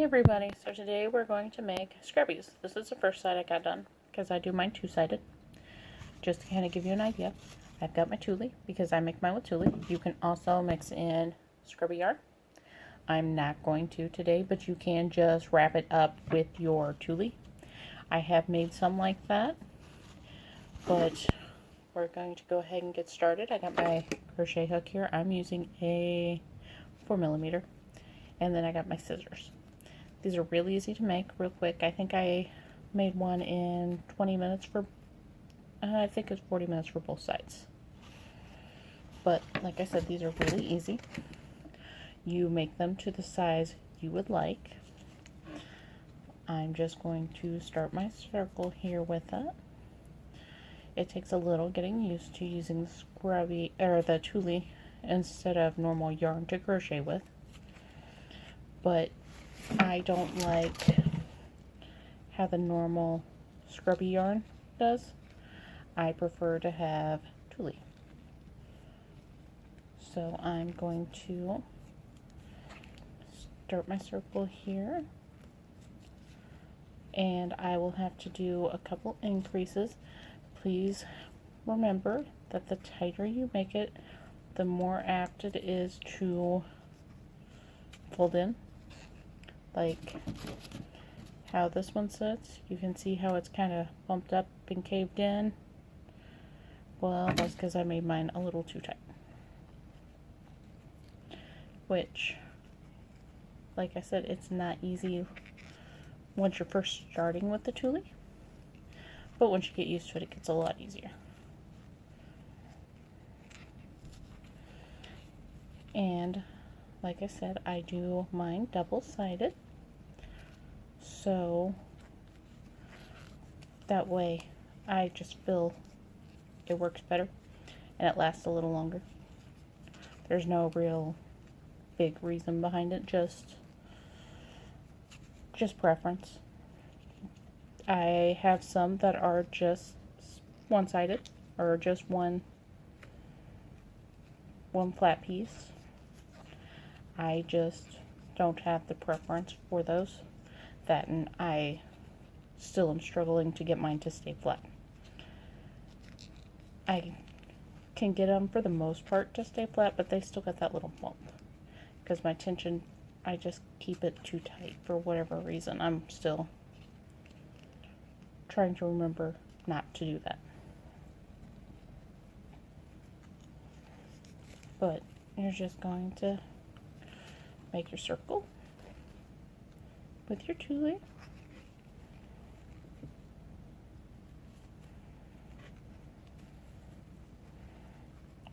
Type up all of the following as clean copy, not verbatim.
everybody, so today we're going to make scrubbies. This is the first side I got done because I do mine two-sided. Just to kind of give you an idea, I've got my tulle because I make mine with tulle. You can also mix in scrubby yarn. I'm not going to today, but you can just wrap it up with your tulle. I have made some like that, but we're going to go ahead and get started. I got my crochet hook here. I'm using a 4mm, and then I got my scissors. These are really easy to make, real quick. I think I made one in 20 minutes for, I think it's 40 minutes for both sides. But like I said, these are really easy. You make them to the size you would like. I'm just going to start my circle here with it. It takes a little getting used to using the scrubby, or the tulle, instead of normal yarn to crochet with. But I don't like how the normal scrubby yarn does. I prefer to have tulle. So I'm going to start my circle here, and I will have to do a couple increases. Please remember that the tighter you make it, the more apt it is to fold in. Like how this one sits, you can see how it's kind of bumped up and caved in. Well, that's because I made mine a little too tight. Which, like I said, it's not easy once you're first starting with the tulle, but once you get used to it, it gets a lot easier. And like I said, I do mine double-sided, so that way I just feel it works better and it lasts a little longer. There's no real big reason behind it, just preference. I have some that are just one-sided, or just one flat piece. I just don't have the preference for those. That, and I still am struggling to get mine to stay flat. I can get them for the most part to stay flat, but they still got that little bump. Because my tension, I just keep it too tight for whatever reason. I'm still trying to remember not to do that. But you're just going to make your circle with your tulle.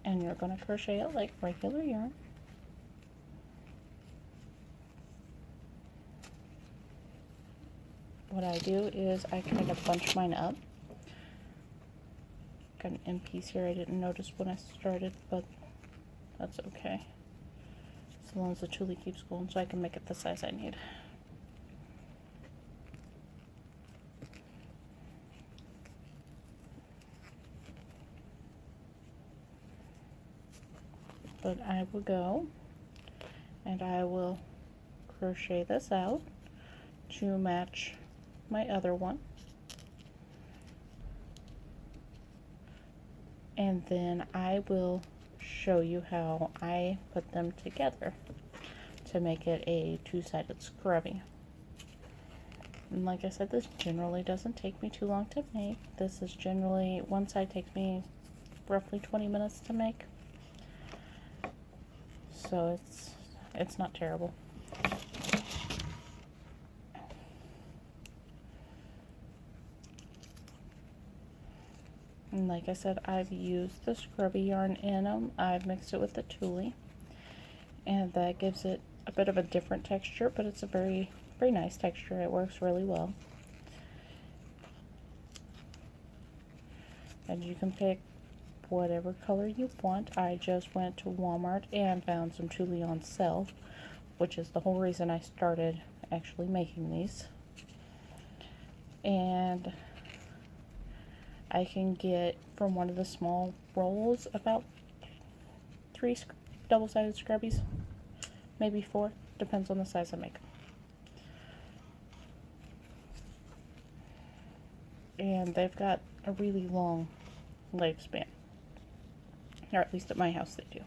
And you're going to crochet it like regular yarn. What I do is I kind of bunch mine up. Got an end piece here I didn't notice when I started, but that's okay. As long as the tulle keeps going, so I can make it the size I need. But I will go and I will crochet this out to match my other one, and then I will show you how I put them together to make it a two-sided scrubby. And like I said, this generally doesn't take me too long to make. This is generally, one side takes me roughly 20 minutes to make, so it's not terrible. And like I said, I've used the scrubby yarn in them. I've mixed it with the tulle, and that gives it a bit of a different texture, but it's a very, very nice texture. It works really well. And you can pick whatever color you want. I just went to Walmart and found some tulle on sale, which is the whole reason I started actually making these. And I can get from one of the small rolls about 3 double-sided scrubbies, maybe 4, depends on the size I make. and they've got a really long lifespan, or at least at my house they do.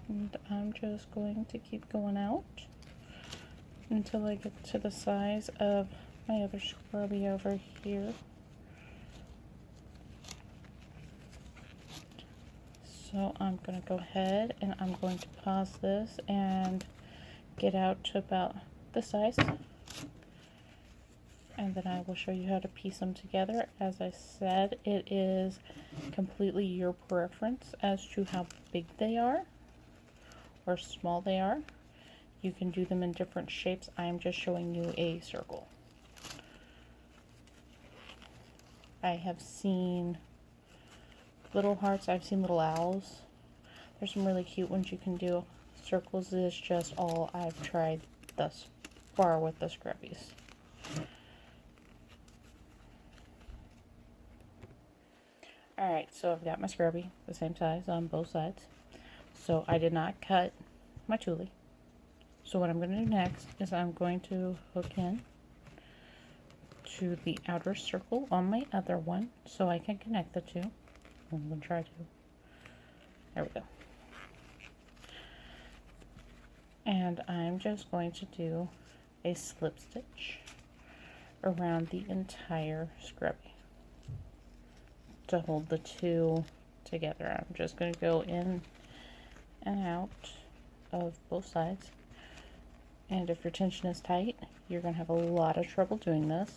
And I'm just going to keep going out until I get to the size of my other scrubby over here. So I'm going to go ahead and I'm going to pause this and get out to about this size. And then I will show you how to piece them together. As I said, it is completely your preference as to how big they are or small they are. You can do them in different shapes. I'm just showing you a circle. I have seen little hearts, I've seen little owls. There's some really cute ones you can do. Circles is just all I've tried thus far with the scrubbies. Alright, so I've got my scrubby, the same size on both sides. So I did not cut my tulle. So what I'm going to do next is I'm going to hook in to the outer circle on my other one so I can connect the two. I'm going to try to. There we go. And I'm just going to do a slip stitch around the entire scrubby to hold the two together. I'm just going to go in and out of both sides. And if your tension is tight, you're going to have a lot of trouble doing this.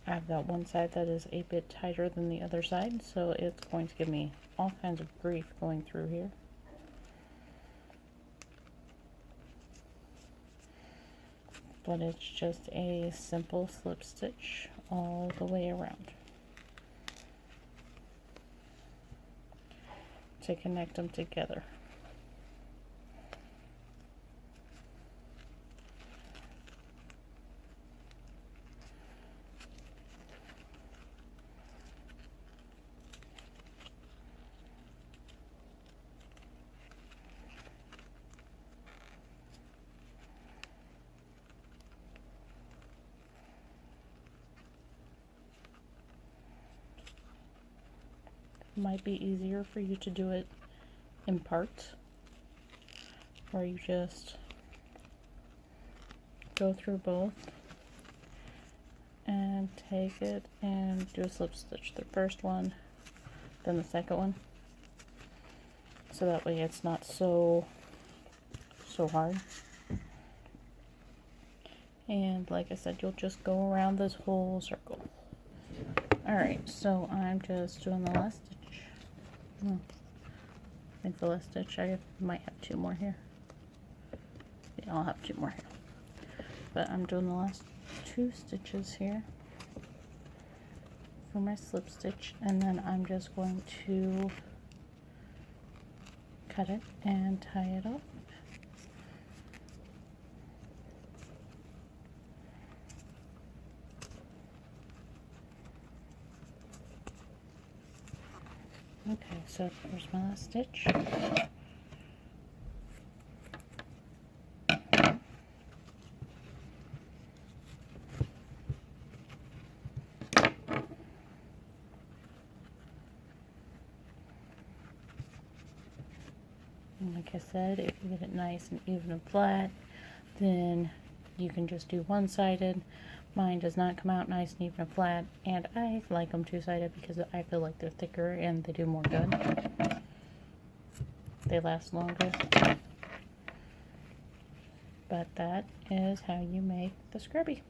I've got one side that is a bit tighter than the other side, so it's going to give me all kinds of grief going through here. But it's just a simple slip stitch all the way around to connect them together. Might be easier for you to do it in parts, where you just go through both and take it and do a slip stitch, the first one, then the second one, so that way it's not so hard. And like I said, you'll just go around this whole circle. Alright, so I'm just doing the last stitch. I think the last stitch, I might have two more here. Yeah, I'll have two more here. But I'm doing the last two stitches here for my slip stitch, and then I'm just going to cut it and tie it up. Okay, so there's my last stitch. And like I said, if you get it nice and even and flat, then you can just do one-sided. Mine does not come out nice and even and flat, and I like them two-sided because I feel like they're thicker and they do more good. They last longer. But that is how you make the scrubby.